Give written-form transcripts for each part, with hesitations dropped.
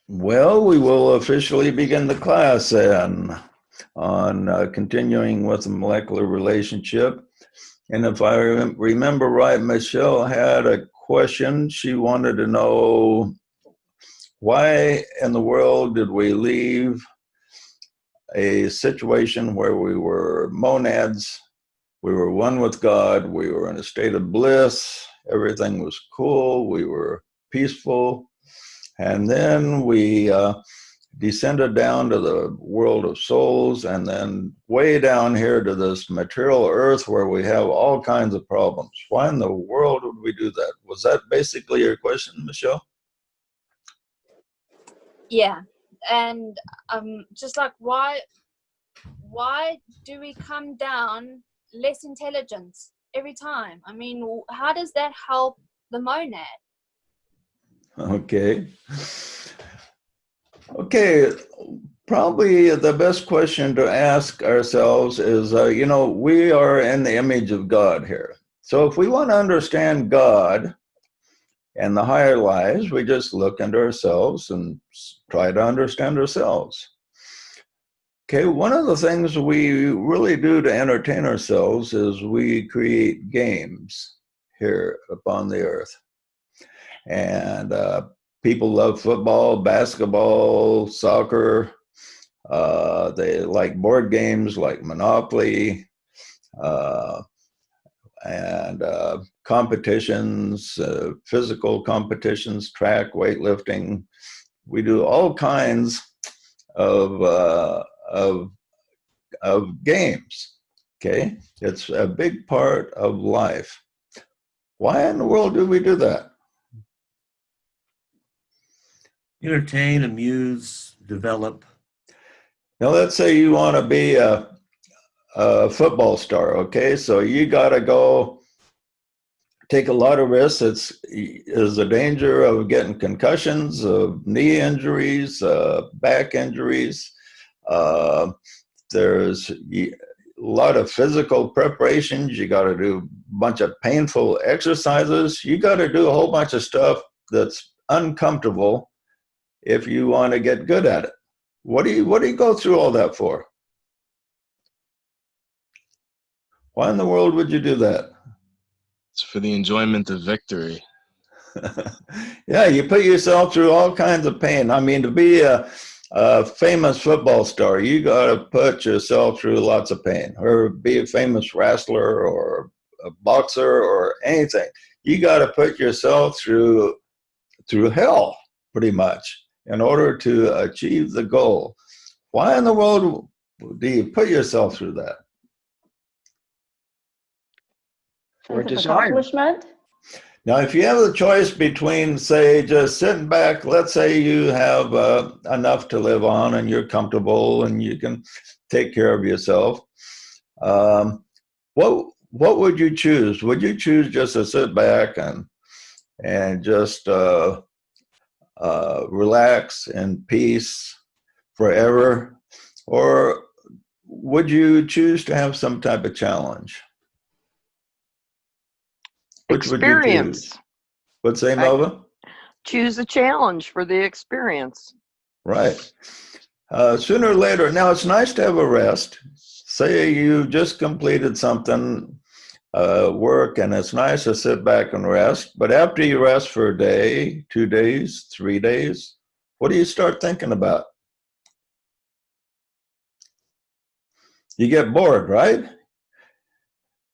Well, we will officially begin the class then on continuing with the molecular relationship. And if I remember right, Michelle had a question. She wanted to know why in the world did we leave a situation where we were monads, we were one with God, we were in a state of bliss, everything was cool, we were peaceful, and then we descended down to the world of souls, and then way down here to this material earth where we have all kinds of problems. Why in the world would we do that? Was that basically your question, Michelle? Yeah, and just like why do we come down less intelligence every time? I mean, how does that help the monad? Okay. Okay, probably the best question to ask ourselves is, we are in the image of God here. So if we want to understand God and the higher lives, we just look into ourselves and try to understand ourselves. Okay, one of the things we really do to entertain ourselves is we create games here upon the earth. And people love football, basketball, soccer. They like board games like Monopoly uh, and competitions, physical competitions, track, weightlifting. We do all kinds of, uh, of, of games. Okay, it's a big part of life. Why in the world do we do that? Entertain, amuse, develop. Now, let's say you want to be a football star, okay? So you got to go take a lot of risks. There's a danger of getting concussions, of knee injuries, back injuries. Uh, there's a lot of physical preparations. You got to do a bunch of painful exercises. You got to do a whole bunch of stuff that's uncomfortable if you want to get good at it. What do you go through all that for? Why in the world would you do that? It's for the enjoyment of victory. Yeah, you put yourself through all kinds of pain. I mean, to be a famous football star, you got to put yourself through lots of pain, or be a famous wrestler or a boxer or anything. You got to put yourself through hell, pretty much, in order to achieve the goal. Why in the world do you put yourself through that? For accomplishment. Now, if you have the choice between, say, just sitting back, let's say you have enough to live on and you're comfortable and you can take care of yourself, what would you choose? Would you choose just to sit back and just relax in peace forever, or would you choose to have some type of challenge? Which experience. Would you choose? What's the name of it? Choose a challenge for the experience. Right. Sooner or later, now it's nice to have a rest. Say you just completed something, work, and it's nice to sit back and rest. But after you rest for a day, 2 days, 3 days, what do you start thinking about? You get bored, right?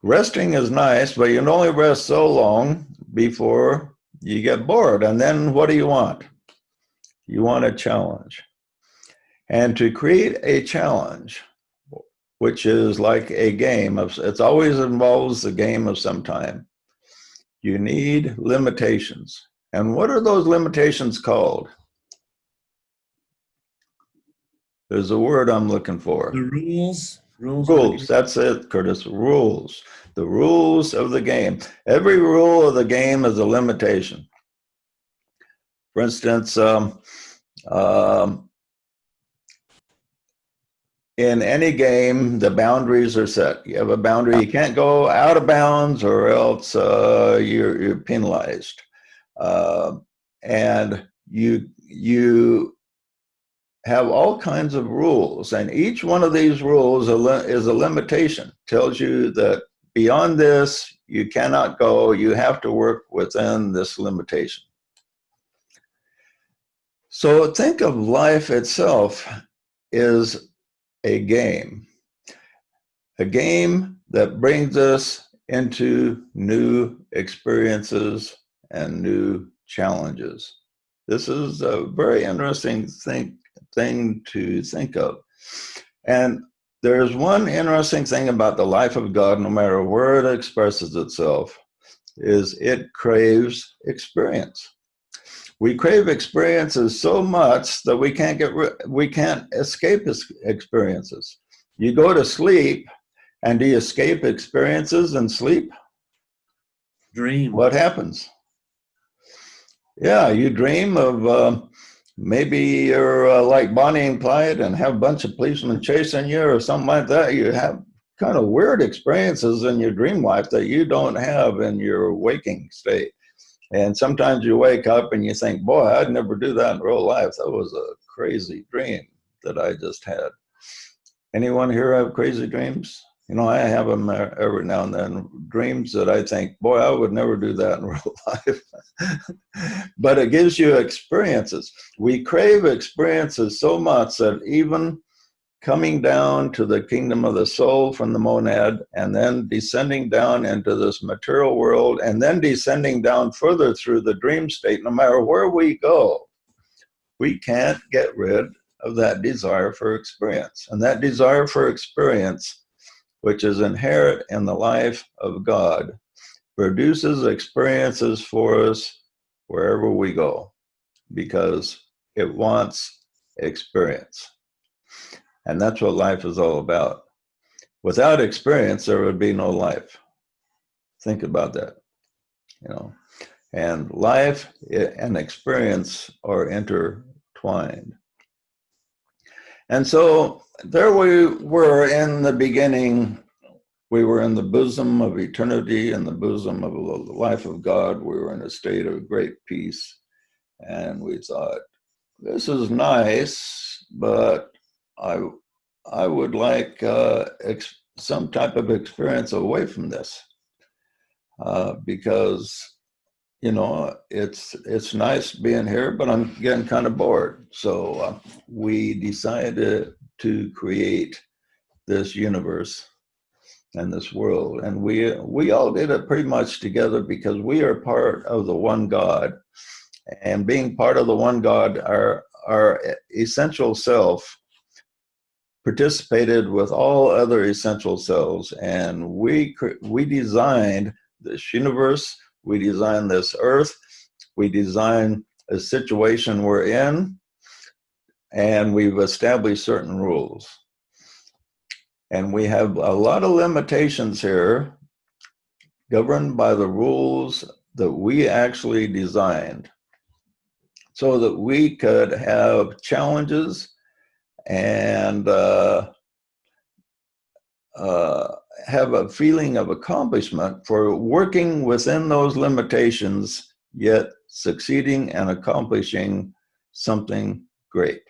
Resting is nice, but you can only rest so long before you get bored. And then what do you want? You want a challenge. And to create a challenge, which is like a game, it always involves a game of some time, you need limitations. And what are those limitations called? There's a word I'm looking for. The rules. Rules, that's it, Curtis, rules. The rules of the game. Every rule of the game is a limitation. For instance, in any game, the boundaries are set. You have a boundary, you can't go out of bounds or else you're penalized. And you have all kinds of rules, and each one of these rules is a limitation. Tells you that beyond this, you cannot go. You have to work within this limitation. So think of life itself as a game that brings us into new experiences and new challenges. This is a very interesting thing to think of. And there's one interesting thing about the life of God, no matter where it expresses itself, is it craves experience. We crave experiences so much that we can't escape experiences. You go to sleep, and do you escape experiences and sleep? Dream. What happens? Yeah, you dream of maybe you're like Bonnie and Clyde and have a bunch of policemen chasing you or something like that. You have kind of weird experiences in your dream life that you don't have in your waking state. And sometimes you wake up and you think, boy, I'd never do that in real life. That was a crazy dream that I just had. Anyone here have crazy dreams? You know, I have them every now and then, dreams that I think, boy, I would never do that in real life. But it gives you experiences. We crave experiences so much that even coming down to the kingdom of the soul from the monad, and then descending down into this material world, and then descending down further through the dream state, no matter where we go, we can't get rid of that desire for experience. And that desire for experience, which is inherent in the life of God, produces experiences for us wherever we go, because it wants experience. And that's what life is all about. Without experience, there would be no life. Think about that, you know. And life and experience are intertwined. And so there we were in the beginning. We were in the bosom of eternity, in the bosom of the life of God. We were in a state of great peace. And we thought, this is nice, but I would like some type of experience away from this, because, you know, it's nice being here, but I'm getting kind of bored. So we decided to create this universe and this world, and we all did it pretty much together because we are part of the one God, and being part of the one God, our essential self participated with all other essential cells, and we designed this universe, we designed this earth, we designed a situation we're in, and we've established certain rules. And we have a lot of limitations here governed by the rules that we actually designed so that we could have challenges and have a feeling of accomplishment for working within those limitations, yet succeeding and accomplishing something great.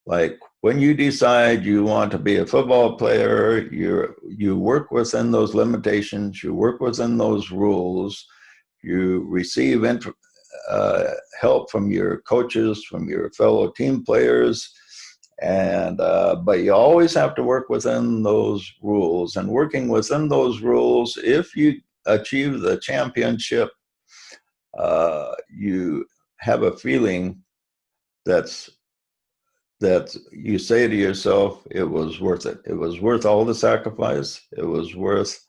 Like when you decide you want to be a football player, you work within those limitations, you work within those rules, you receive help from your coaches, from your fellow team players, and but you always have to work within those rules. And working within those rules, if you achieve the championship, you have a feeling that you say to yourself, it was worth it. It was worth all the sacrifice. It was worth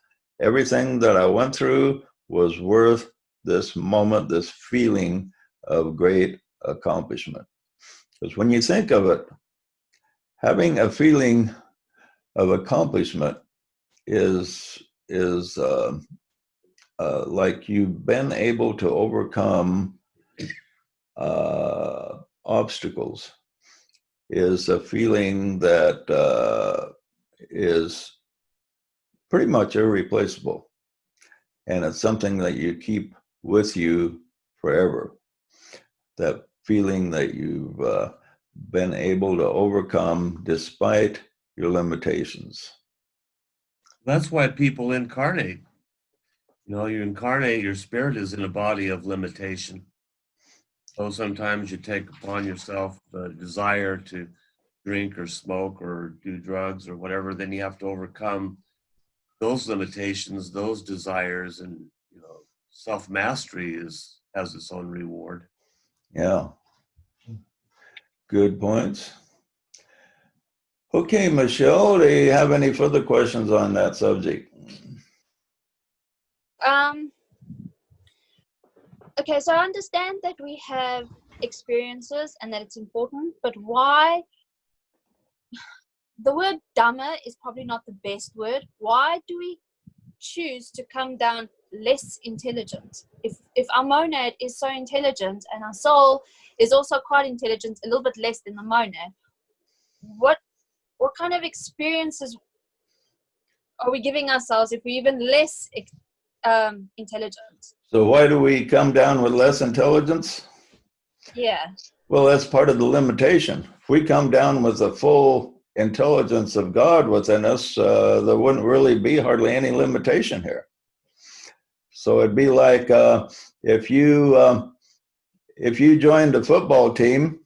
everything that I went through, was worth this moment, this feeling of great accomplishment. Because when you think of it, having a feeling of accomplishment is like you've been able to overcome obstacles, is a feeling that is pretty much irreplaceable. And it's something that you keep with you forever. That feeling that you've been able to overcome despite your limitations. That's why people incarnate. You know, you incarnate, your spirit is in a body of limitation. So sometimes you take upon yourself the desire to drink or smoke or do drugs or whatever, then you have to overcome those limitations, those desires, and you know, self-mastery has its own reward. Yeah. Good points. Okay, Michelle, do you have any further questions on that subject? Okay, so I understand that we have experiences and that it's important, but why? The word Dhamma is probably not the best word. Why do we choose to come down less intelligent? If our monad is so intelligent and our soul is also quite intelligent, a little bit less than the monad, what kind of experiences are we giving ourselves if we're even less intelligent? So why do we come down with less intelligence? Yeah. Well, that's part of the limitation. If we come down with the full intelligence of God within us, there wouldn't really be hardly any limitation here. So it'd be like if you joined a football team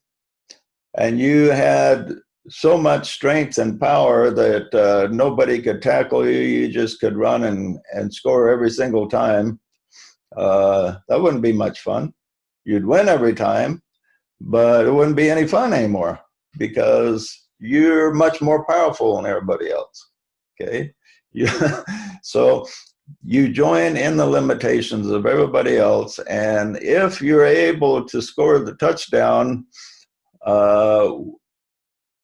and you had so much strength and power that nobody could tackle you, you just could run and score every single time. That wouldn't be much fun. You'd win every time, but it wouldn't be any fun anymore because you're much more powerful than everybody else. Okay? So you join in the limitations of everybody else, and if you're able to score the touchdown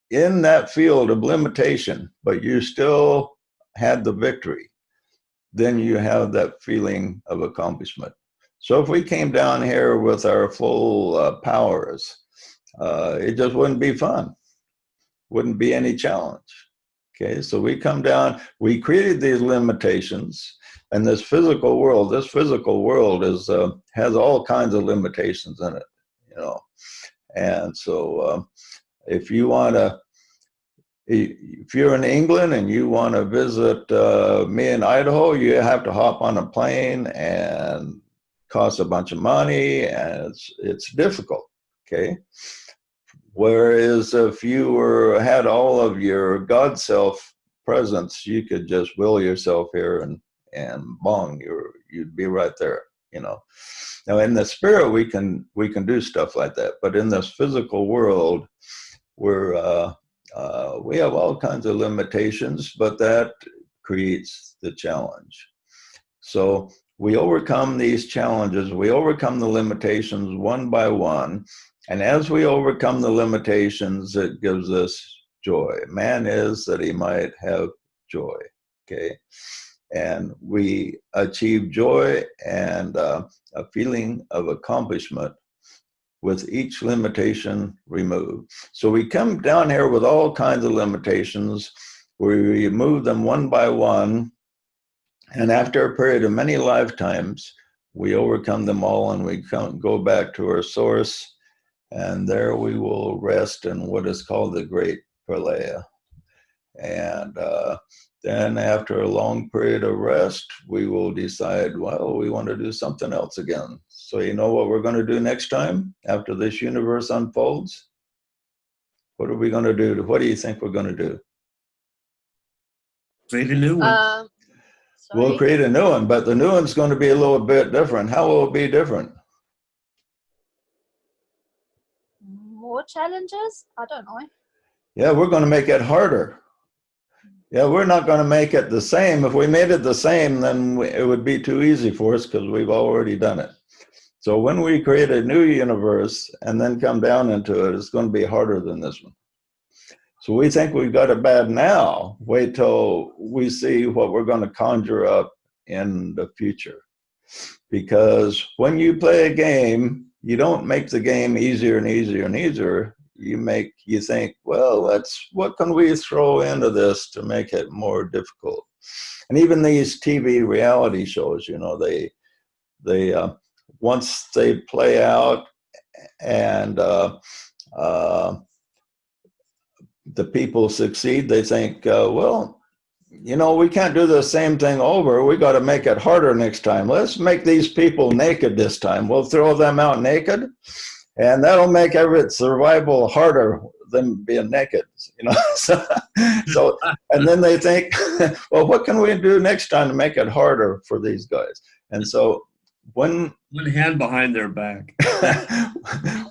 in that field of limitation, but you still had the victory, then you have that feeling of accomplishment. So if we came down here with our full powers, it just wouldn't be fun. Wouldn't be any challenge. Okay, so we come down, we created these limitations, and this physical world is has all kinds of limitations in it, you know. And so if you're in England and you want to visit me in Idaho, you have to hop on a plane and costs a bunch of money, and it's difficult. Okay. Whereas if you had all of your God self presence, you could just will yourself here and bong, you'd be right there, you know. Now in the spirit we can do stuff like that, but in this physical world we have all kinds of limitations, but that creates the challenge. So we overcome these challenges, we overcome the limitations one by one, and as we overcome the limitations, it gives us joy. Man is that he might have joy, okay? And we achieve joy and a feeling of accomplishment with each limitation removed. So we come down here with all kinds of limitations. We remove them one by one, and after a period of many lifetimes, we overcome them all and we go back to our source, and there we will rest in what is called the Great Pralaya. And then after a long period of rest, we will decide, well, we want to do something else again. So you know what we're going to do next time after this universe unfolds? What are we going to do? What do you think we're going to do? Create a new one. We'll create a new one, but the new one's going to be a little bit different. How will it be different? More challenges? I don't know. Yeah, we're going to make it harder. Yeah, we're not going to make it the same. If we made it the same, then it would be too easy for us because we've already done it. So when we create a new universe and then come down into it, it's going to be harder than this one. So we think we've got it bad now. Wait till we see what we're going to conjure up in the future. Because when you play a game, you don't make the game easier and easier and easier. You think, well, what can we throw into this to make it more difficult? And even these TV reality shows, you know, they once they play out and the people succeed, they think, well, you know, we can't do the same thing over. We got to make it harder next time. Let's make these people naked this time. We'll throw them out naked, and that'll make every survival harder than being naked. You know, so and then they think, well, what can we do next time to make it harder for these guys? And so when One hand behind their back.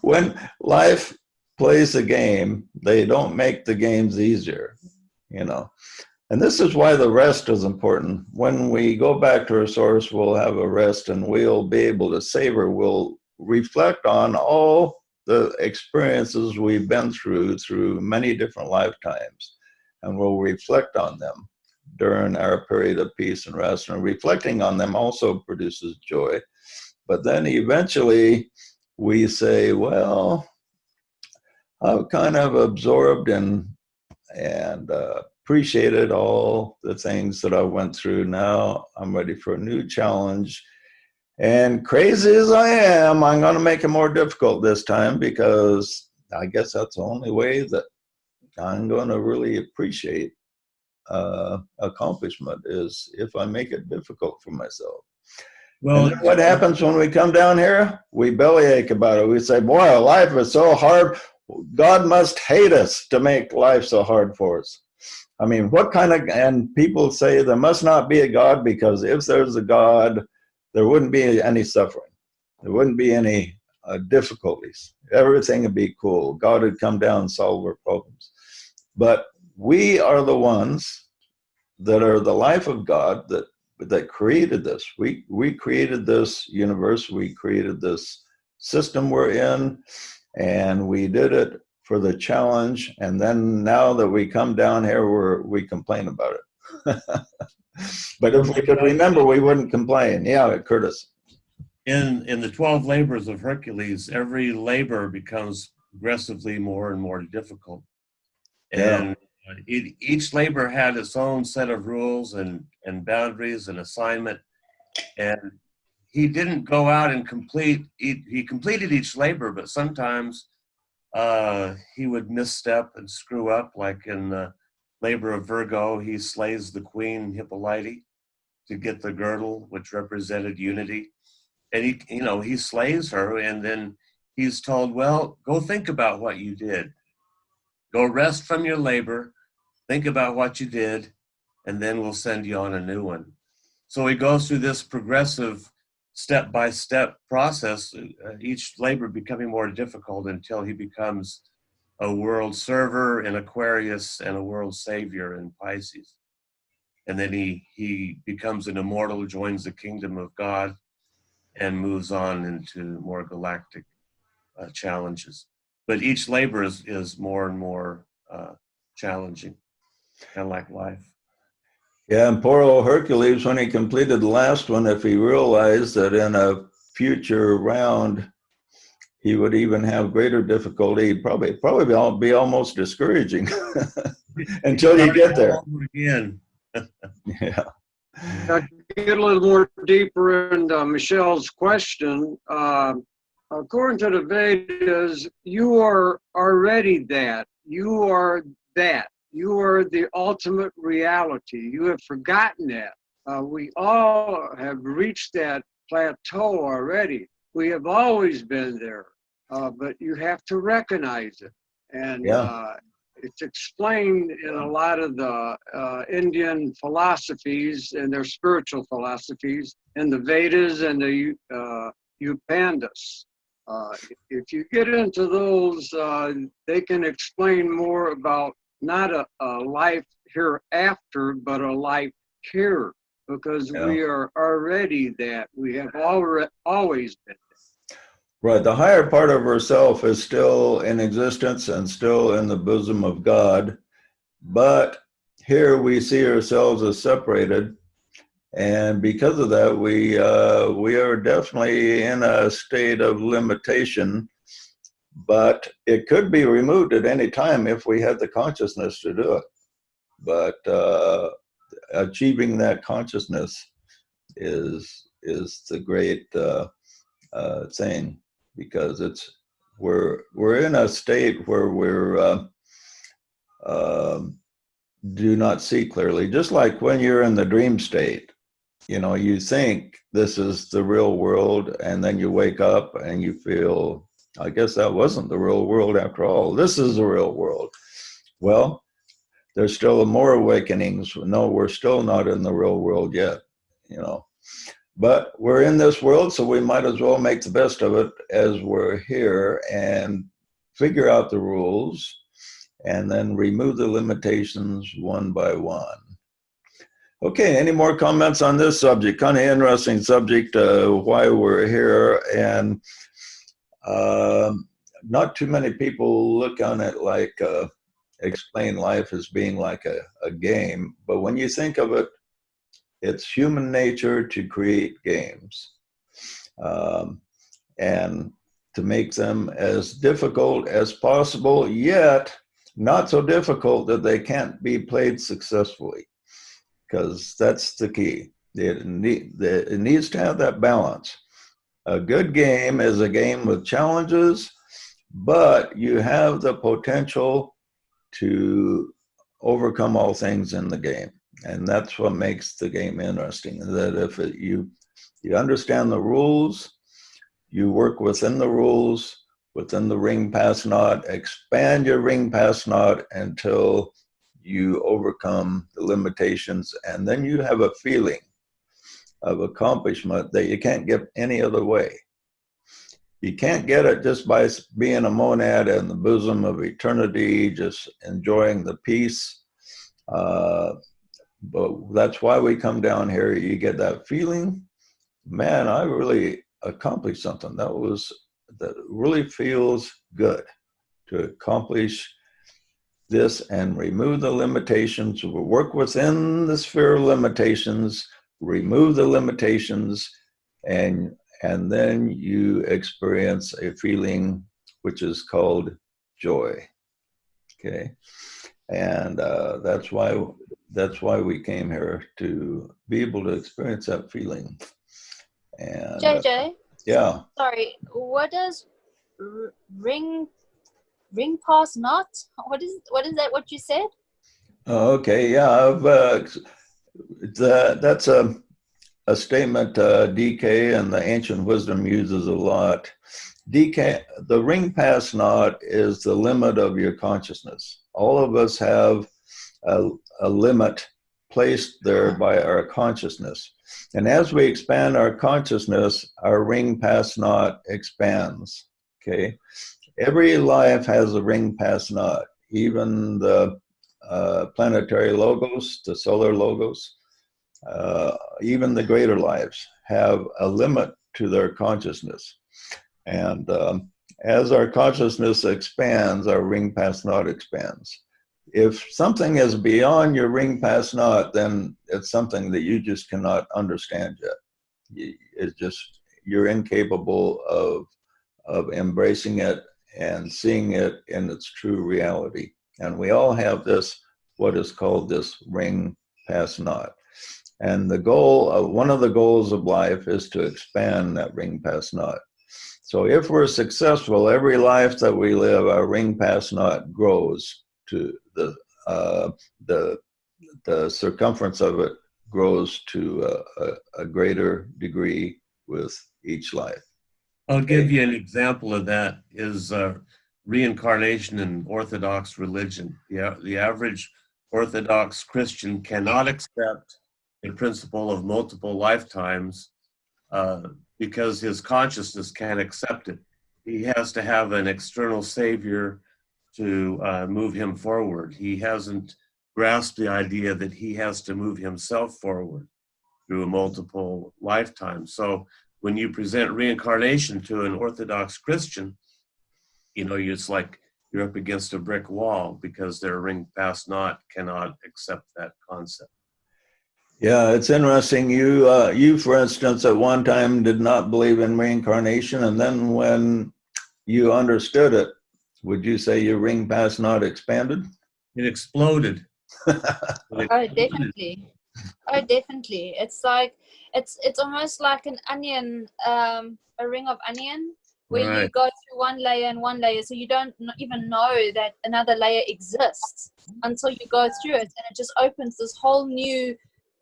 when life plays a game, they don't make the games easier, you know. And this is why the rest is important. When we go back to our source, we'll have a rest and we'll be able to savor, we'll reflect on all the experiences we've been through many different lifetimes. And we'll reflect on them during our period of peace and rest. And reflecting on them also produces joy. But then eventually we say, well, I've kind of absorbed and appreciated all the things that I went through. Now I'm ready for a new challenge. And crazy as I am, I'm going to make it more difficult this time, because I guess that's the only way that I'm going to really appreciate accomplishment, is if I make it difficult for myself. Well, and then what happens when we come down here? We bellyache about it. We say, boy, life is so hard. God must hate us to make life so hard for us. I mean, what kind of, and people say there must not be a God, because if there's a God, there wouldn't be any suffering. There wouldn't be any difficulties. Everything would be cool. God would come down and solve our problems. But we are the ones that are the life of God that created this. We created this universe. We created this system we're in, and we did it for the challenge. And then now that we come down here, we complain about it. But if we could remember, we wouldn't complain. Yeah, Curtis. In the 12 labors of Hercules, every labor becomes progressively more and more difficult. And each labor had its own set of rules and boundaries and assignment. And he didn't go out and he completed each labor, but sometimes he would misstep and screw up, like in the labor of Virgo. He slays the queen Hippolyte to get the girdle, which represented unity. And he slays her, and then he's told, well, go think about what you did. Go rest from your labor, think about what you did, and then we'll send you on a new one. So he goes through this progressive step-by-step process, each labor becoming more difficult until he becomes a world server in Aquarius and a world savior in Pisces. And then he becomes an immortal, joins the kingdom of God, and moves on into more galactic challenges. But each labor is more and more challenging, kind of like life. Yeah, and poor old Hercules, when he completed the last one, if he realized that in a future round he would even have greater difficulty, he'd probably be almost discouraging until you get there. Again. Yeah. Get a little more deeper into Michelle's question. According to the Vedas, you are already that. You are that. You are the ultimate reality. You have forgotten that. We all have reached that plateau already. We have always been there, but you have to recognize it. And it's explained in a lot of the Indian philosophies and their spiritual philosophies, in the Vedas and the Upanishads. If you get into those, they can explain more about not a life hereafter, but a life here, because we are already that. We have always been that. Right. The higher part of ourself is still in existence and still in the bosom of God. But here we see ourselves as separated. And because of that, we are definitely in a state of limitation. But it could be removed at any time if we had the consciousness to do it. But achieving that consciousness is the great thing, because we're in a state where do not see clearly. Just like when you're in the dream state, you think this is the real world, and then you wake up and you feel, I guess that wasn't the real world after all. This is the real world. Well, there's still more awakenings. No, we're still not in the real world yet, But we're in this world, so we might as well make the best of it as we're here and figure out the rules and then remove the limitations one by one. Okay, any more comments on this subject? Kind of interesting subject, why we're here. And not too many people look on it like, explain life as being like a game. But when you think of it, it's human nature to create games and to make them as difficult as possible, yet not so difficult that they can't be played successfully, because that's the key. It needs to have that balance. A good game is a game with challenges, but you have the potential to overcome all things in the game. And that's what makes the game interesting, that if you understand the rules, you work within the rules, within the ring pass knot, expand your ring pass knot until you overcome the limitations, and then you have a feeling of accomplishment that you can't get any other way. You can't get it just by being a monad in the bosom of eternity, just enjoying the peace. But that's why we come down here. You get that feeling, man, I really accomplished something. That really feels good to accomplish this and remove the limitations. We work within the sphere of limitations, remove the limitations, and then you experience a feeling which is called joy. Okay, and that's why we came here, to be able to experience that feeling. And JJ. Yeah. Sorry, what does ring pass knot? What is that? What you said? Okay. Yeah. That's a statement DK and the ancient wisdom uses a lot. DK, the ring pass knot is the limit of your consciousness. All of us have a limit placed there by our consciousness. And as we expand our consciousness, our ring pass knot expands. Okay. Every life has a ring pass knot, even the planetary logos, the solar logos, even the greater lives have a limit to their consciousness. And as our consciousness expands, our ring pass knot expands. If something is beyond your ring pass knot, then it's something that you just cannot understand yet. It's just, you're incapable of embracing it and seeing it in its true reality. And we all have this, what is called this ring pass knot. And the goal, one of the goals of life is to expand that ring pass knot. So if we're successful, every life that we live, our ring pass knot grows to the circumference of it grows to a greater degree with each life. I'll give you an example of that is reincarnation in Orthodox religion. The average Orthodox Christian cannot accept the principle of multiple lifetimes because his consciousness can't accept it. He has to have an external savior to move him forward. He hasn't grasped the idea that he has to move himself forward through multiple lifetimes. So when you present reincarnation to an Orthodox Christian, it's like you're up against a brick wall because their ring pass knot cannot accept that concept. Yeah, it's interesting. You, for instance, at one time did not believe in reincarnation, and then when you understood it, would you say your ring pass knot expanded? It exploded. Oh, definitely. Oh, definitely. It's like it's almost like an onion, a ring of onion. where you Right. go through one layer and one layer, so you don't even know that another layer exists until you go through it, and it just opens this whole new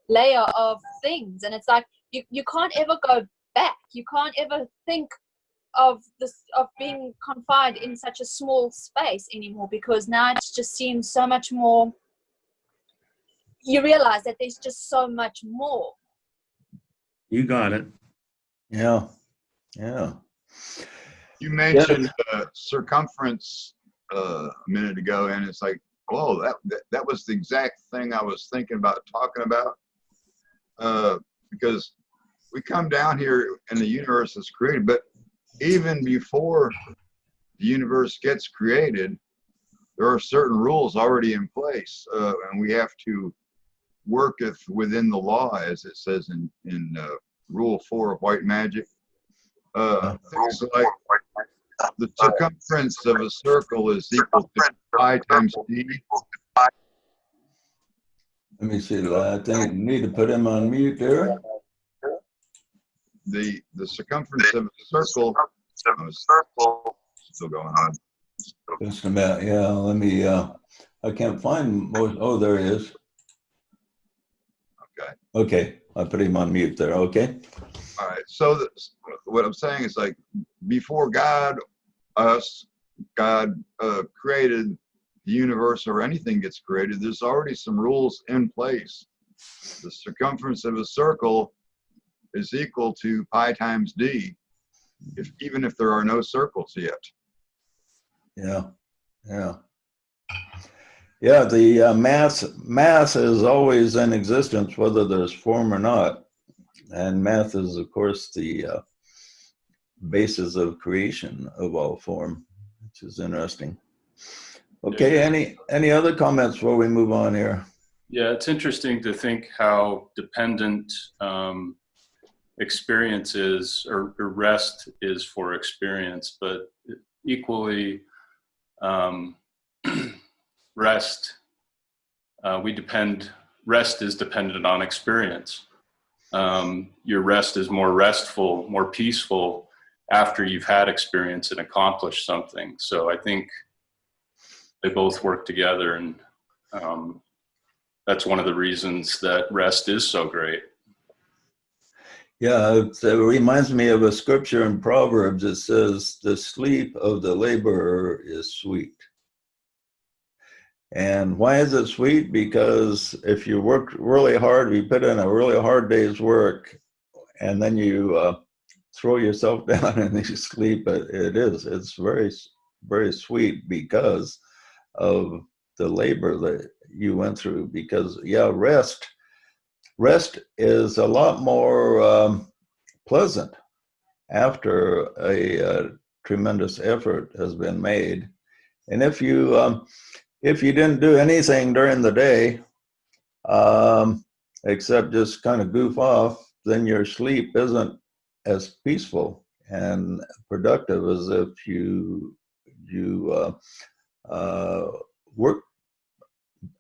layer of things. And it's like you can't ever go back. You can't ever think of this, of being confined in such a small space anymore, because now it just seems so much more. You realize that there's just so much more. You got it. Yeah. Yeah. You mentioned circumference a minute ago, and it's like, whoa, that was the exact thing I was thinking about talking about. Because we come down here and the universe is created, but even before the universe gets created, there are certain rules already in place, and we have to worketh within the law, as it says in Rule 4 of White Magic. Things like the circumference of a circle is equal to pi times d. Let me see that. I think you need to put him on mute there. The circumference of a circle still going on. Just a minute. Yeah, let me, I can't find most, oh, there he is. Okay. Okay, I put him on mute there, okay? All right. So what I'm saying is, like, before God created the universe or anything gets created, there's already some rules in place. The circumference of a circle is equal to pi times d, even if there are no circles yet. Yeah, yeah. Yeah, the mass is always in existence, whether there's form or not. And math is, of course, the basis of creation of all form, which is interesting. Okay, any other comments before we move on here? Yeah, it's interesting to think how dependent experience is, or rest is for experience, but equally rest is dependent on experience. Your rest is more restful, more peaceful after you've had experience and accomplished something. So I think they both work together, and that's one of the reasons that rest is so great. Yeah, it reminds me of a scripture in Proverbs. It says, the sleep of the laborer is sweet. And why is it sweet? Because if you work really hard, if you put in a really hard day's work, and then you throw yourself down and you sleep, it's very, very sweet because of the labor that you went through. Because, yeah, rest is a lot more pleasant after a tremendous effort has been made. And if you didn't do anything during the day, except just kind of goof off, then your sleep isn't as peaceful and productive as if you work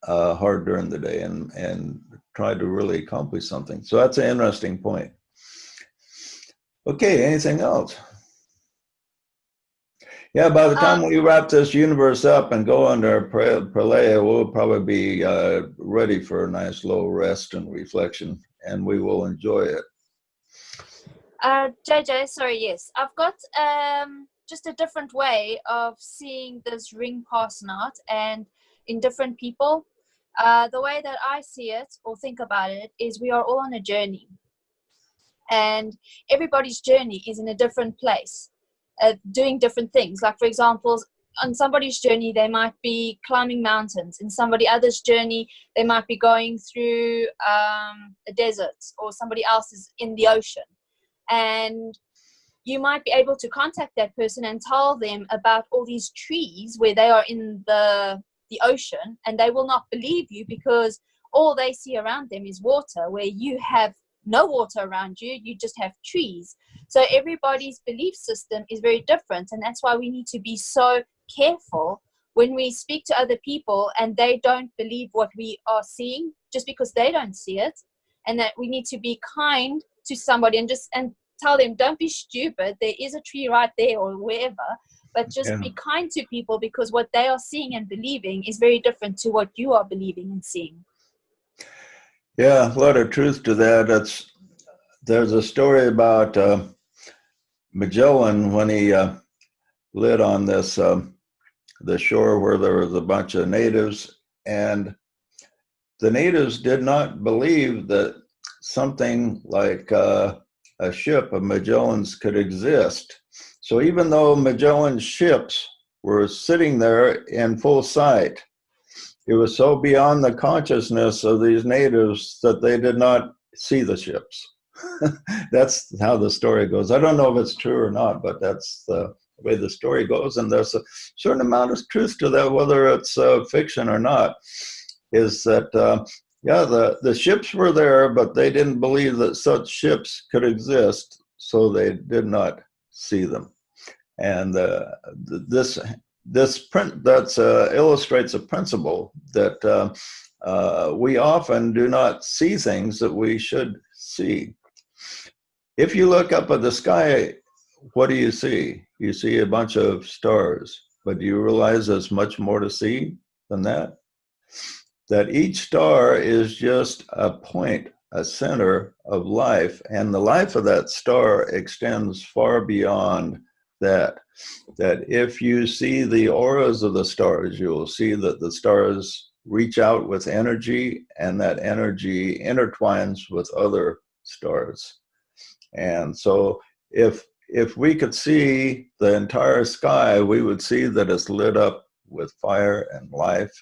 hard during the day and try to really accomplish something. So that's an interesting point. Okay, anything else? Yeah, by the time we wrap this universe up and go under Pralaya, we'll probably be ready for a nice little rest and reflection, and we will enjoy it. JJ, sorry, yes. I've got just a different way of seeing this ring passing out and in different people. The way that I see it or think about it is we are all on a journey. And everybody's journey is in a different place, doing different things. Like, for example, on somebody's journey, they might be climbing mountains. In somebody else's journey, they might be going through a desert, or somebody else is in the ocean. And you might be able to contact that person and tell them about all these trees where they are in the ocean, and they will not believe you because all they see around them is water, where you have no water around you, you just have trees. So everybody's belief system is very different, and that's why we need to be so careful when we speak to other people and they don't believe what we are seeing just because they don't see it, and that we need to be kind to somebody and tell them, don't be stupid. There is a tree right there or wherever. But just be kind to people, because what they are seeing and believing is very different to what you are believing and seeing. Yeah, a lot of truth to that. There's a story about Magellan when he lit on this the shore where there was a bunch of natives, and the natives did not believe that something like a ship of Magellan's could exist. So even though Magellan's ships were sitting there in full sight, it was so beyond the consciousness of these natives that they did not see the ships. That's how the story goes. I don't know if it's true or not, but that's the way the story goes. And there's a certain amount of truth to that, whether it's fiction or not, is that, the ships were there, but they didn't believe that such ships could exist, so they did not see them. And this print that illustrates a principle that we often do not see things that we should see. If you look up at the sky, what do you see? You see a bunch of stars, but do you realize there's much more to see than that? That each star is just a point, a center of life, and the life of that star extends far beyond that. That if you see the auras of the stars, you will see that the stars reach out with energy, and that energy intertwines with other stars. And so if we could see the entire sky, we would see that it's lit up with fire and life,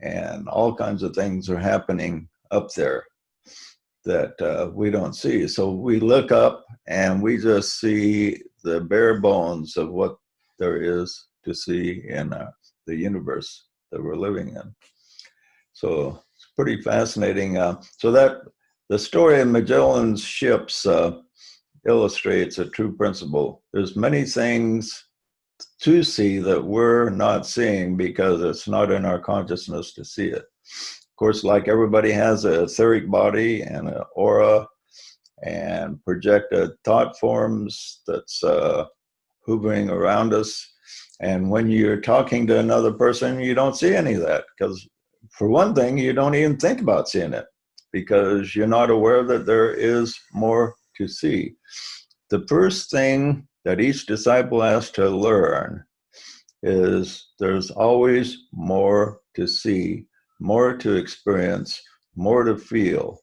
and all kinds of things are happening up there that we don't see. So we look up and we just see the bare bones of what there is to see in the universe that we're living in. So it's pretty fascinating. So that the story of Magellan's ships illustrates a true principle. There's many things to see that we're not seeing because it's not in our consciousness to see it. Of course, like everybody has an etheric body and an aura and projected thought forms that's hovering around us. And when you're talking to another person, you don't see any of that because, for one thing, you don't even think about seeing it because you're not aware that there is more to see. The first thing that each disciple has to learn is there's always more to see, more to experience, more to feel.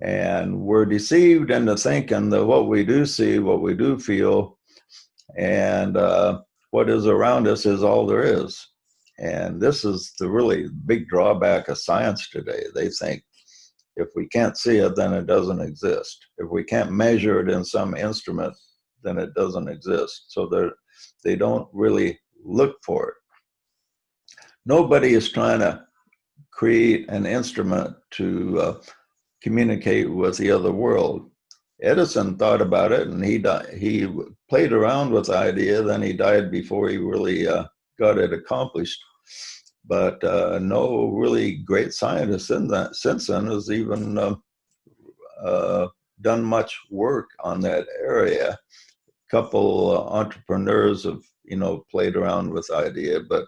And we're deceived into thinking that what we do see, what we do feel, and what is around us is all there is. And this is the really big drawback of science today. They think if we can't see it, then it doesn't exist. If we can't measure it in some instrument, then it doesn't exist. So they don't really look for it. Nobody is trying to create an instrument to communicate with the other world. Edison thought about it, and he played around with the idea, then he died before he really got it accomplished. But no really great scientist since then has even done much work on that area. A couple entrepreneurs have, played around with the idea, but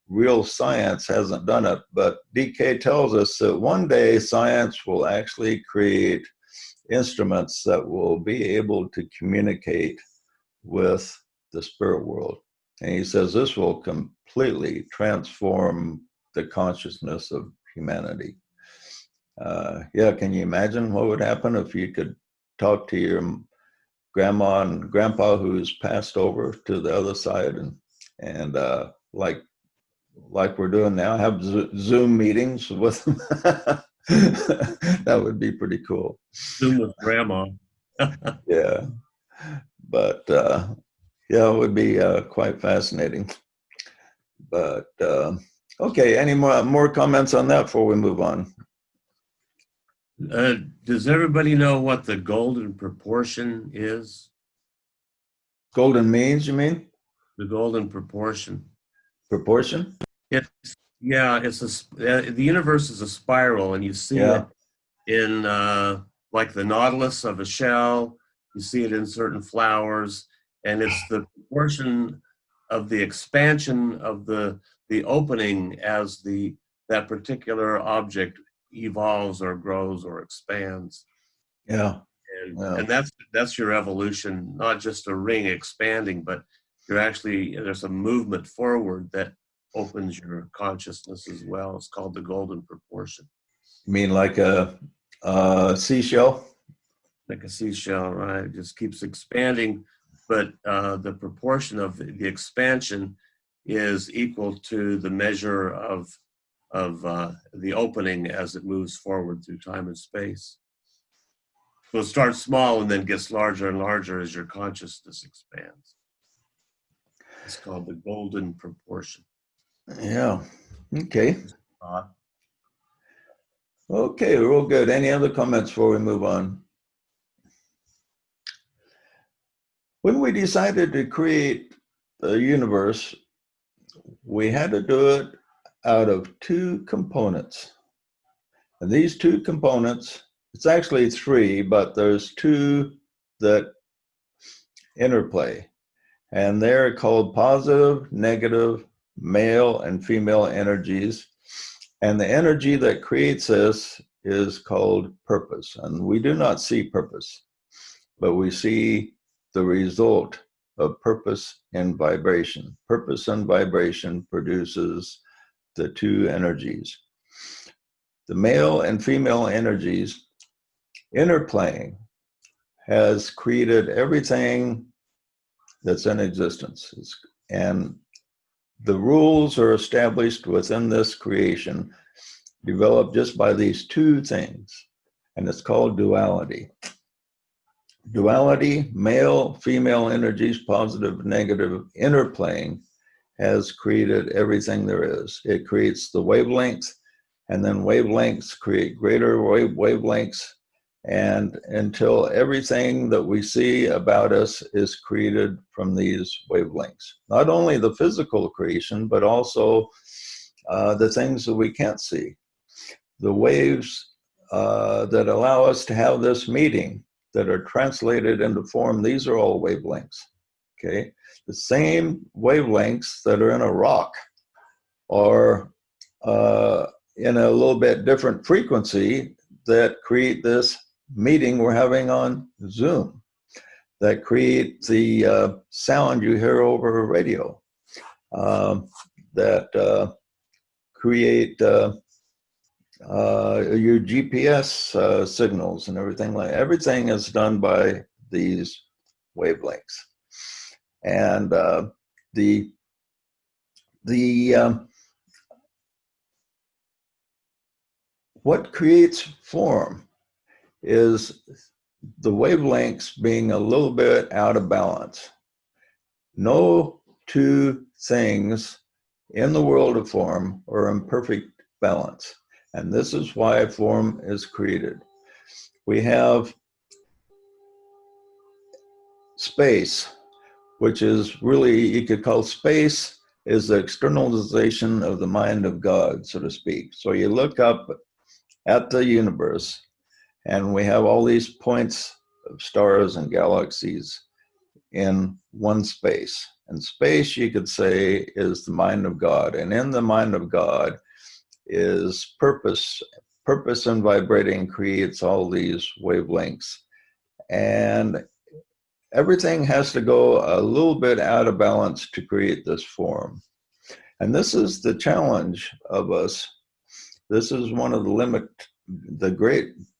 real science hasn't done it. But DK tells us that one day science will actually create instruments that will be able to communicate with the spirit world. And he says this will completely transform the consciousness of humanity. Can you imagine what would happen if you could talk to your grandma and grandpa who's passed over to the other side and like we're doing now, have Zoom meetings with them? That would be pretty cool. Zoom with grandma. Yeah, but it would be quite fascinating. But okay, any more comments on that before we move on? Does everybody know what the golden proportion is? Golden means, you mean? The golden proportion. Proportion? The universe is a spiral, and you see it in like the nautilus of a shell. You see it in certain flowers, and it's the proportion of the expansion of the opening as that particular object evolves or grows or expands. Yeah. And that's your evolution, not just a ring expanding, but there's a movement forward that opens your consciousness as well. It's called the golden proportion. You mean like a seashell? Like a seashell, right? It just keeps expanding, but the proportion of the expansion is equal to the measure of the opening as it moves forward through time and space. So it starts small and then gets larger and larger as your consciousness expands. It's called the golden proportion. Yeah. Okay. Okay, real good. Any other comments before we move on? When we decided to create the universe, we had to do it out of two components. And these two components, it's actually three, but there's two that interplay. And they're called positive, negative, male and female energies. And the energy that creates this is called purpose. And we do not see purpose, but we see the result of purpose and vibration. Purpose and vibration produces the two energies. The male and female energies interplaying has created everything that's in existence. And the rules are established within this creation, developed just by these two things, and it's called duality. Duality, male, female energies, positive, negative, interplaying, has created everything there is. It creates the wavelengths, and then wavelengths create greater wavelengths, and until everything that we see about us is created from these wavelengths. Not only the physical creation, but also the things that we can't see. The waves that allow us to have this meeting that are translated into form, these are all wavelengths, okay? The same wavelengths that are in a rock or in a little bit different frequency that create this meeting we're having on Zoom, that create the sound you hear over radio, that create your GPS signals and everything. Everything is done by these wavelengths. And what creates form is the wavelengths being a little bit out of balance. No two things in the world of form are in perfect balance. And this is why form is created. We have space, which is really, you could call space is the externalization of the mind of God, so to speak. So you look up at the universe, and we have all these points of stars and galaxies in one space. And space, you could say, is the mind of God. And in the mind of God is purpose. Purpose and vibrating creates all these wavelengths. And everything has to go a little bit out of balance to create this form. And this is the challenge of us. This is one of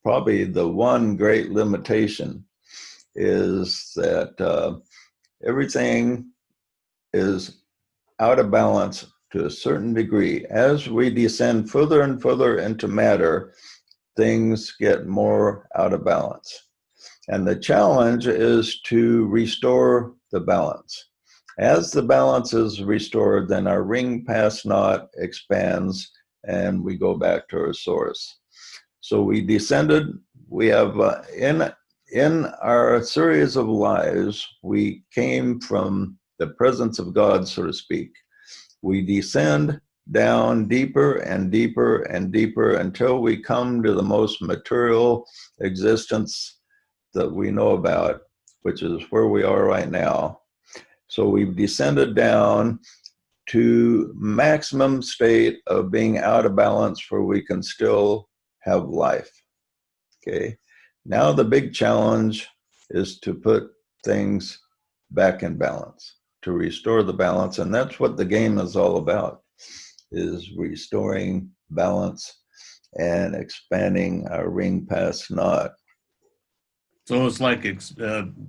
probably the one great limitation is that everything is out of balance to a certain degree. As we descend further and further into matter, things get more out of balance. And the challenge is to restore the balance. As the balance is restored, then our ring past knot expands and we go back to our source. So we descended, we have in our series of lives, we came from the presence of God, so to speak. We descend down deeper and deeper and deeper until we come to the most material existence that we know about, which is where we are right now. So we've descended down to maximum state of being out of balance where we can still have life. Okay. Now the big challenge is to put things back in balance, to restore the balance. And that's what the game is all about, is restoring balance and expanding our ring past naught. So it's like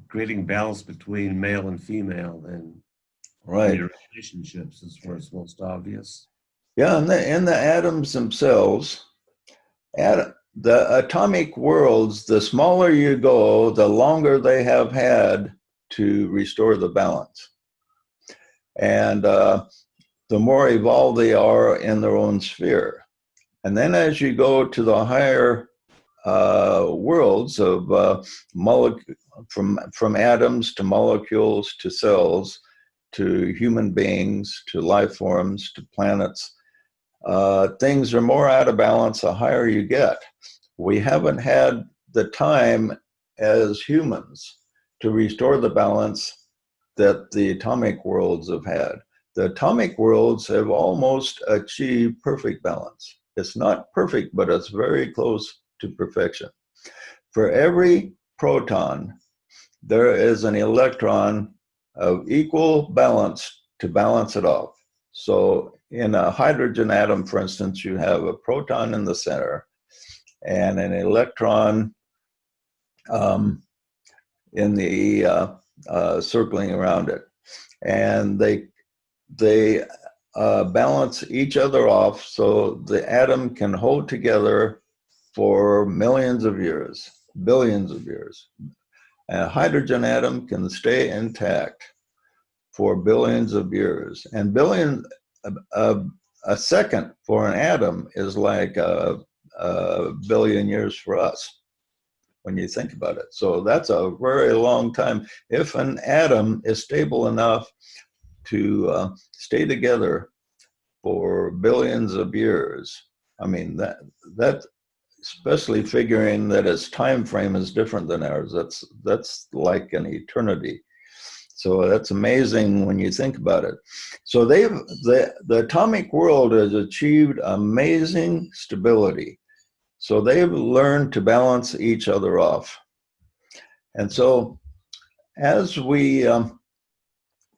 creating balance between male and female, and Right. your relationships is where it's most obvious. Yeah, and the atoms themselves, the atomic worlds, the smaller you go, the longer they have had to restore the balance. And the more evolved they are in their own sphere. And then as you go to the higher worlds of from atoms to molecules to cells to human beings to life forms to planets, things are more out of balance the higher you get. We haven't had the time as humans to restore the balance that the atomic worlds have had. The atomic worlds have almost achieved perfect balance. It's not perfect, but it's very close to perfection. For every proton, there is an electron of equal balance to balance it off. So in a hydrogen atom, for instance, you have a proton in the center and an electron in the circling around it. And they balance each other off so the atom can hold together for millions of years, billions of years. A hydrogen atom can stay intact for billions of years. And a second for an atom is like a billion years for us, when you think about it. So that's a very long time. If an atom is stable enough to stay together for billions of years, I mean, that especially figuring that its time frame is different than ours, that's like an eternity. So that's amazing when you think about it. So the atomic world has achieved amazing stability. So they've learned to balance each other off. And so as we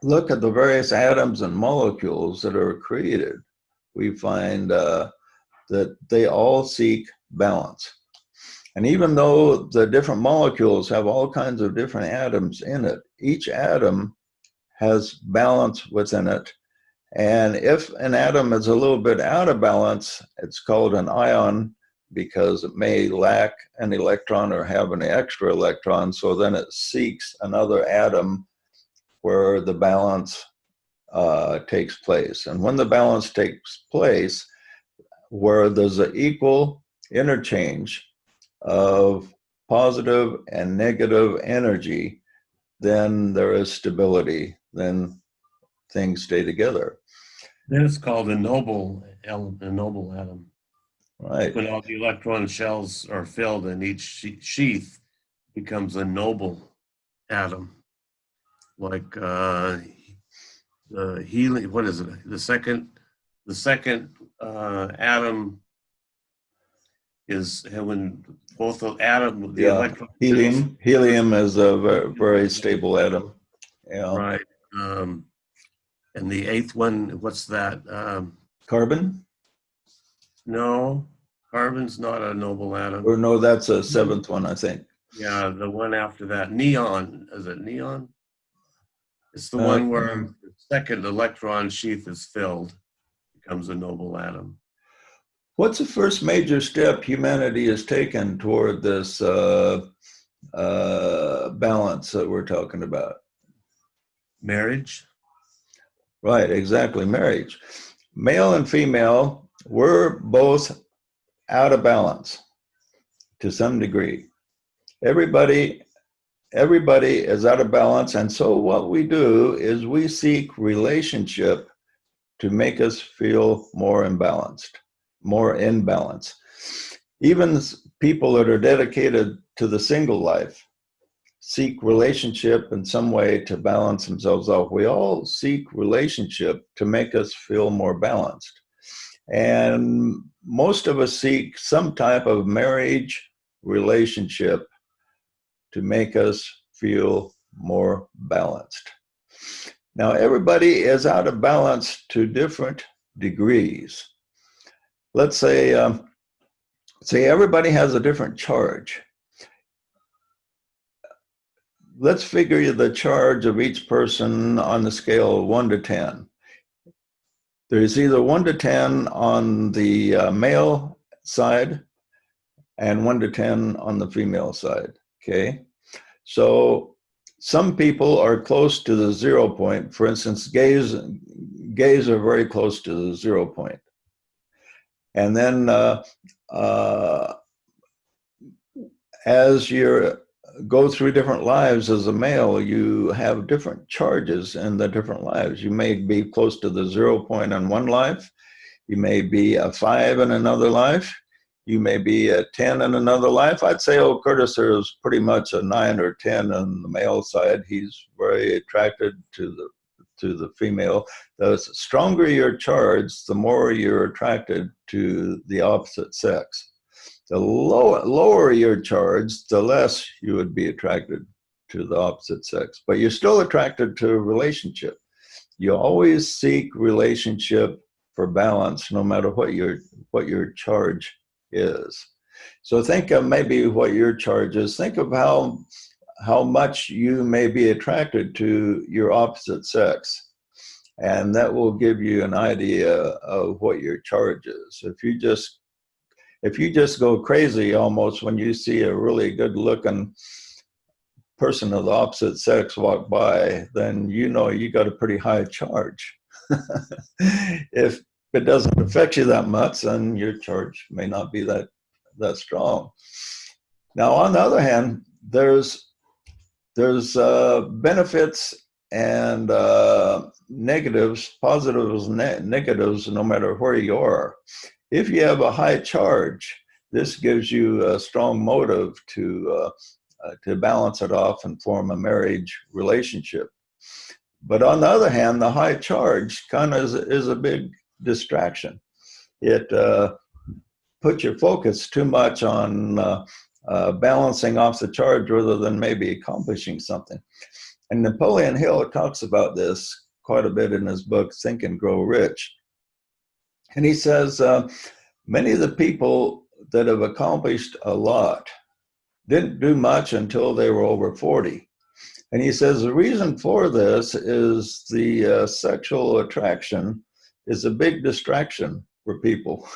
look at the various atoms and molecules that are created, we find that they all seek balance. And even though the different molecules have all kinds of different atoms in it, each atom has balance within it. And if an atom is a little bit out of balance, it's called an ion, because it may lack an electron or have an extra electron. So then it seeks another atom where the balance takes place. And when the balance takes place, where there's an equal interchange of positive and negative energy, then there is stability, then things stay together. Then it's called a noble atom. Right. When all the electron shells are filled in each sheath, becomes a noble atom. Like the helium, what is it? The second atom is when both the atom, the electron. Helium is a very stable atom. Yeah. Right. And the eighth one, what's that? Carbon? No, carbon's not a noble atom. Or no, that's a seventh one, I think. Yeah, the one after that, neon. Is it neon? It's the one where the second electron sheath is filled, becomes a noble atom. What's the first major step humanity has taken toward this balance that we're talking about? Marriage. Right, exactly, marriage. Male and female, we're both out of balance to some degree. Everybody is out of balance, and so what we do is we seek relationship to make us feel more imbalanced, more in balance. Even people that are dedicated to the single life, seek relationship in some way to balance themselves off. We all seek relationship to make us feel more balanced. And most of us seek some type of marriage relationship to make us feel more balanced. Now, everybody is out of balance to different degrees. Let's say, say everybody has a different charge. Let's figure the charge of each person on the scale of 1 to 10. There's either 1 to 10 on the male side and 1 to 10 on the female side, okay? So some people are close to the 0 point. For instance, gays are very close to the 0 point. And then as you go through different lives as a male, you have different charges in the different lives. You may be close to the 0 point in one life. You may be a 5 in another life. You may be a 10 in another life. I'd say, oh, Curtis is pretty much a 9 or 10 on the male side. He's very attracted to the female. The stronger your charge, the more you're attracted to the opposite sex. The lower your charge, the less you would be attracted to the opposite sex. But you're still attracted to a relationship. You always seek relationship for balance, no matter what your charge is. So think of maybe what your charge is. Think of how much you may be attracted to your opposite sex. And that will give you an idea of what your charge is. If you just go crazy almost when you see a really good looking person of the opposite sex walk by, then you know you got a pretty high charge. If it doesn't affect you that much, then your charge may not be that strong. Now, on the other hand, there's benefits and negatives, positives, negatives, no matter where you are. If you have a high charge, this gives you a strong motive to balance it off and form a marriage relationship. But on the other hand, the high charge kind of is a big distraction. It puts your focus too much on balancing off the charge rather than maybe accomplishing something. And Napoleon Hill talks about this quite a bit in his book, Think and Grow Rich. And he says, many of the people that have accomplished a lot didn't do much until they were over 40. And he says the reason for this is the sexual attraction is a big distraction for people.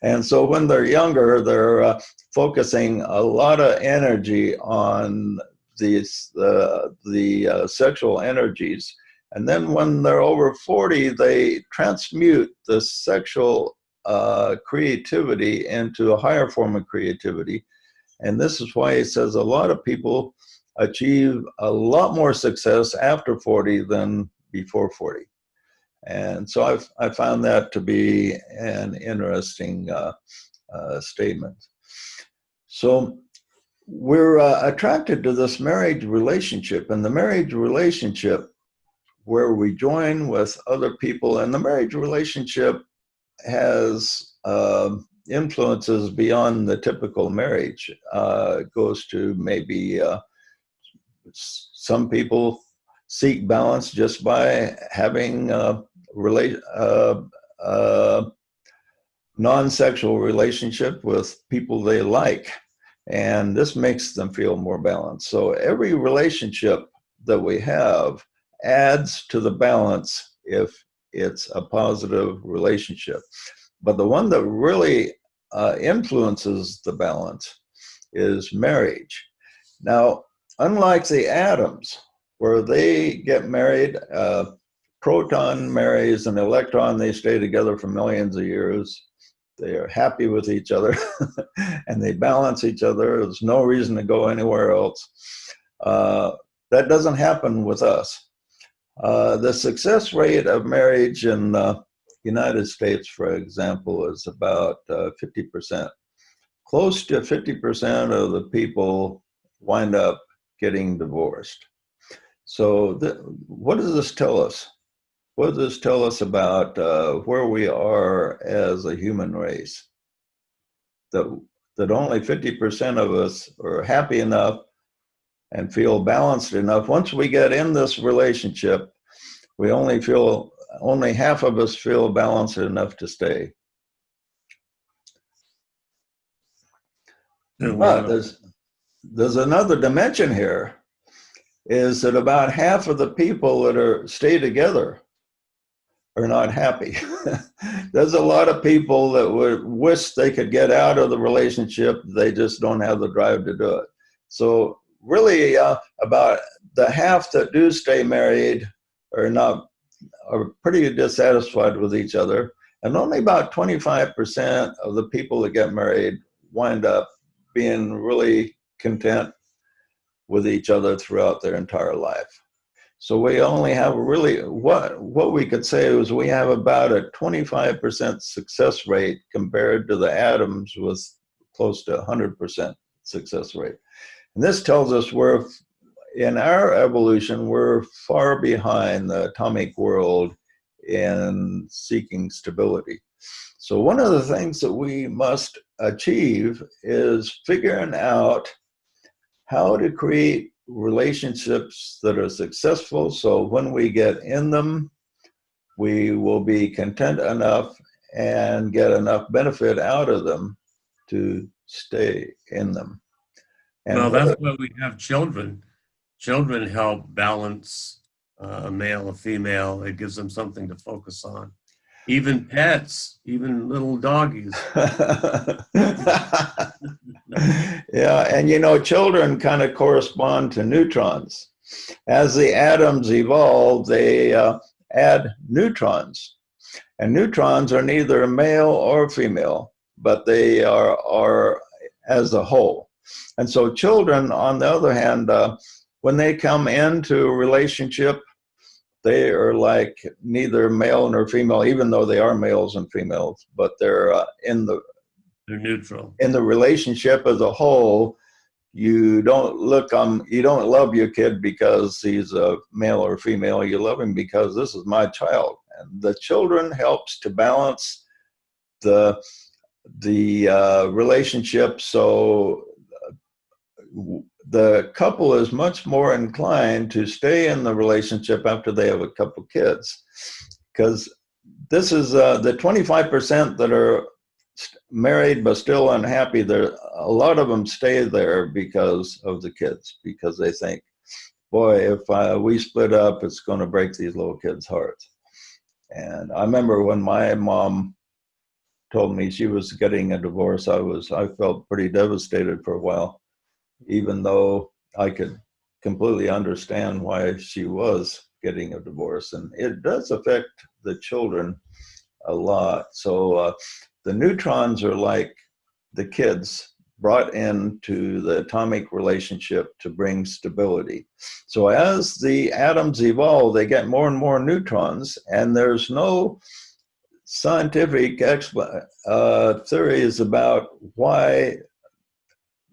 And so when they're younger, they're focusing a lot of energy on the sexual energies. And then when they're over 40, they transmute the sexual creativity into a higher form of creativity. And this is why he says a lot of people achieve a lot more success after 40 than before 40. And so I found that to be an interesting statement. So we're attracted to this marriage relationship, and the marriage relationship where we join with other people, and the marriage relationship has influences beyond the typical marriage. It goes to maybe some people seek balance just by having non-sexual relationship with people they like, and this makes them feel more balanced. So every relationship that we have adds to the balance if it's a positive relationship. But the one that really influences the balance is marriage. Now, unlike the atoms, where they get married, proton marries an electron, they stay together for millions of years. They are happy with each other and they balance each other. There's no reason to go anywhere else. That doesn't happen with us. The success rate of marriage in the United States, for example, is about 50%. Close to 50% of the people wind up getting divorced. So what does this tell us? What does this tell us about where we are as a human race? That only 50% of us are happy enough and feel balanced enough. Once we get in this relationship, only half of us feel balanced enough to stay. But there's another dimension here, is that about half of the people that stay together are not happy. There's a lot of people that would wish they could get out of the relationship. They just don't have the drive to do it. So really, about the half that do stay married are pretty dissatisfied with each other. And only about 25% of the people that get married wind up being really content with each other throughout their entire life. So we only have what we could say is we have about a 25% success rate compared to the atoms with close to 100% success rate. And this tells us in our evolution, we're far behind the atomic world in seeking stability. So one of the things that we must achieve is figuring out how to create relationships that are successful, so when we get in them, we will be content enough and get enough benefit out of them to stay in them. And well, that's why we have children. Children help balance a male, a female. It gives them something to focus on. Even pets, even little doggies. Yeah, and children kind of correspond to neutrons. As the atoms evolve, they add neutrons. And neutrons are neither male or female, but they are as a whole. And so children, on the other hand, when they come into a relationship, they are like neither male nor female, even though they are males and females, but they're neutral. In the relationship as a whole, you don't love your kid because he's a male or female. You love him because this is my child. And the children helps to balance the relationship. So the couple is much more inclined to stay in the relationship after they have a couple kids, because this is the 25% that are married but still unhappy. A lot of them stay there because of the kids, because they think, boy, if we split up, it's going to break these little kids' hearts. And I remember when my mom told me she was getting a divorce, I felt pretty devastated for a while, even though I could completely understand why she was getting a divorce. And it does affect the children a lot. So the neutrons are like the kids brought into the atomic relationship to bring stability. So as the atoms evolve, they get more and more neutrons, and there's no scientific theories about why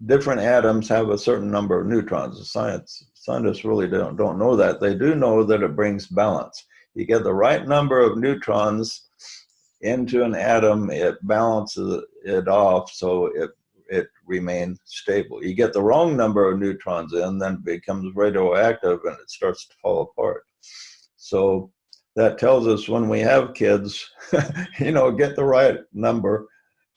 different atoms have a certain number of neutrons. Scientists really don't know that. They do know that it brings balance. You get the right number of neutrons into an atom, it balances it off so it remains stable. You get the wrong number of neutrons in, then it becomes radioactive and it starts to fall apart. So that tells us when we have kids, get the right number.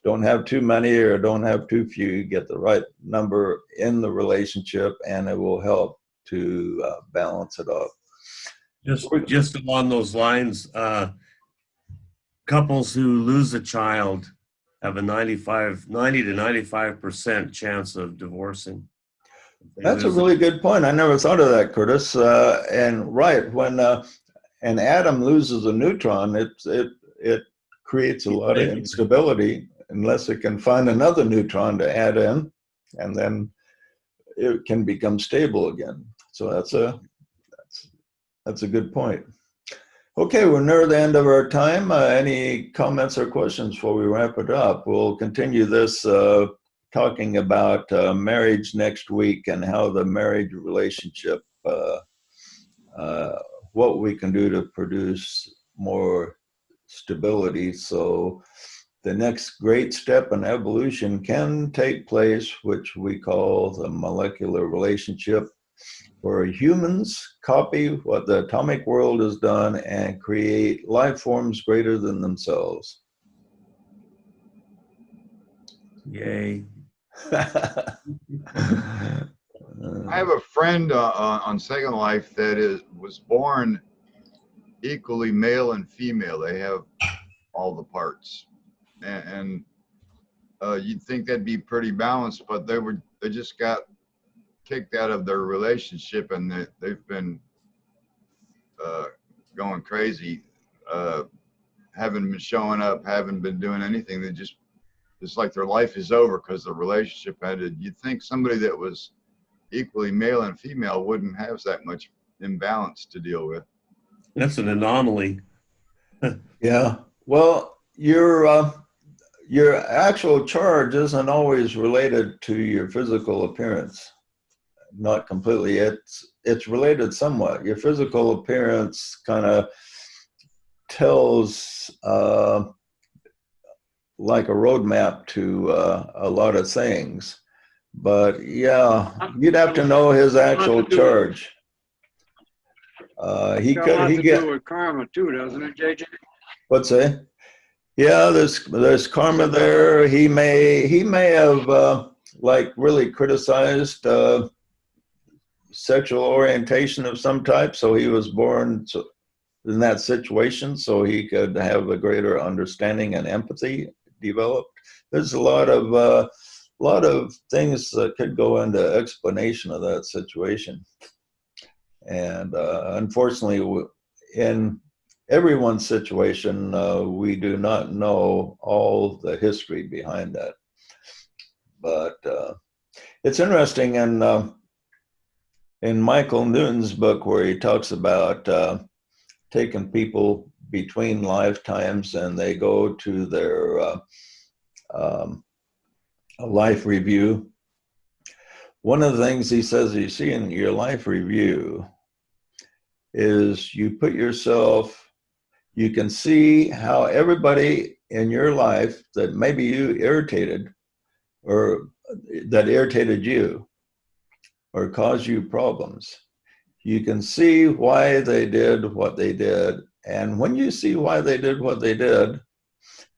Don't have too many or don't have too few. Get the right number in the relationship, and it will help to balance it off. Just along those lines, couples who lose a child have a 90 to 95% chance of divorcing. That's a really good point. I never thought of that, Curtis. And right, when an atom loses a neutron, it creates a lot of instability unless it can find another neutron to add in, and then it can become stable again. So that's a good point. Okay, we're near the end of our time. Any comments or questions before we wrap it up? We'll continue this talking about marriage next week and how the marriage relationship, what we can do to produce more stability. So the next great step in evolution can take place, which we call the molecular relationship, where humans copy what the atomic world has done and create life forms greater than themselves. Yay. I have a friend on Second Life that was born equally male and female. They have all the parts, and you'd think that'd be pretty balanced, but they just got kicked out of their relationship, and they've been going crazy, haven't been showing up, haven't been doing anything. They just, it's like their life is over because the relationship ended. You'd think somebody that was equally male and female wouldn't have that much imbalance to deal with. That's an anomaly. Yeah. Well, your actual charge isn't always related to your physical appearance. Not completely. It's related somewhat. Your physical appearance kind of tells like a roadmap to a lot of things. But yeah, you'd have to know his actual charge. He do with karma too, doesn't it, JJ? What's that? Yeah, there's karma there. He may have like really criticized sexual orientation of some type, so he was born in that situation so he could have a greater understanding and empathy developed. There's a lot of things that could go into explanation of that situation, and unfortunately, in everyone's situation, we do not know all the history behind that. But it's interesting in Michael Newton's book, where he talks about taking people between lifetimes and they go to their life review. One of the things he says you see in your life review is you put yourself, you can see how everybody in your life that maybe you irritated or that irritated you or caused you problems, you can see why they did what they did. And when you see why they did what they did,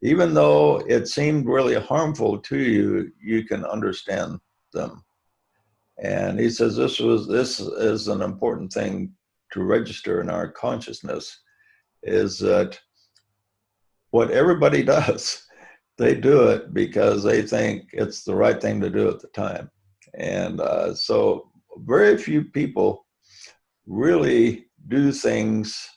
even though it seemed really harmful to you, you can understand them. And he says this is an important thing to register in our consciousness, is that what everybody does, they do it because they think it's the right thing to do at the time. And so very few people really do things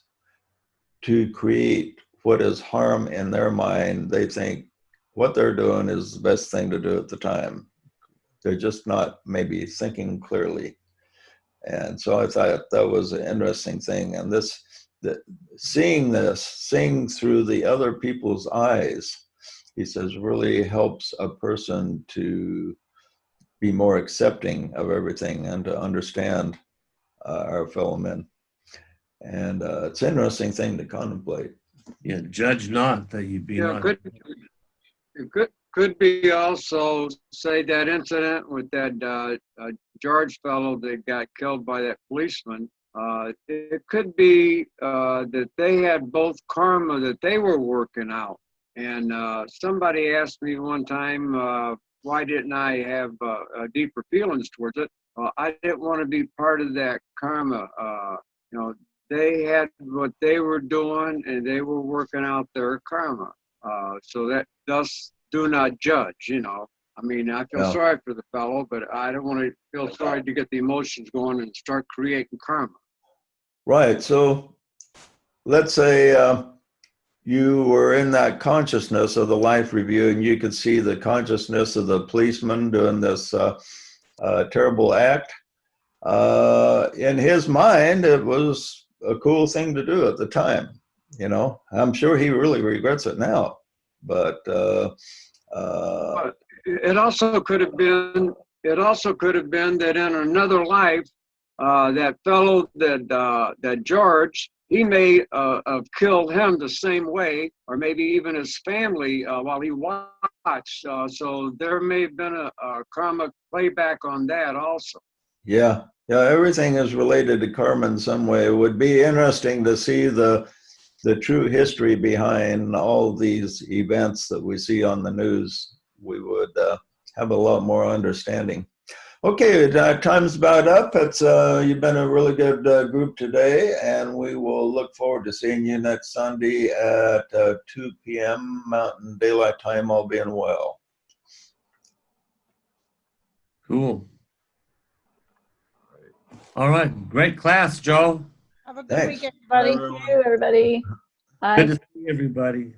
to create what is harm in their mind. They think what they're doing is the best thing to do at the time. They're just not maybe thinking clearly. And so I thought that was an interesting thing. And seeing through the other people's eyes, he says, really helps a person to be more accepting of everything and to understand our fellow men. And it's an interesting thing to contemplate. Yeah, judge not that you be not. Could be also, say, that incident with that George fellow that got killed by that policeman. It could be that they had both karma that they were working out. And somebody asked me one time, why didn't I have deeper feelings towards it? I didn't want to be part of that karma. They had what they were doing, and they were working out their karma. So that thus do not judge. I mean, I feel sorry for the fellow, but I don't want to feel sorry to get the emotions going and start creating karma. Right. So let's say you were in that consciousness of the life review, and you could see the consciousness of the policeman doing this terrible act. In his mind, it was a cool thing to do at the time. I'm sure he really regrets it now, but it also could have been that in another life, that fellow that George, he may have killed him the same way, or maybe even his family while he watched. So there may have been a karma playback on that also. Yeah, yeah, everything is related to karma in some way. It would be interesting to see the true history behind all these events that we see on the news. We would have a lot more understanding. Okay, time's about up. It's you've been a really good group today, and we will look forward to seeing you next Sunday at 2 p.m. Mountain Daylight Time, all being well. Cool. All right. Great class, Joe. Have a good Thanks. week, everybody. Bye, everyone. Thank you, everybody. Bye. Good to see everybody.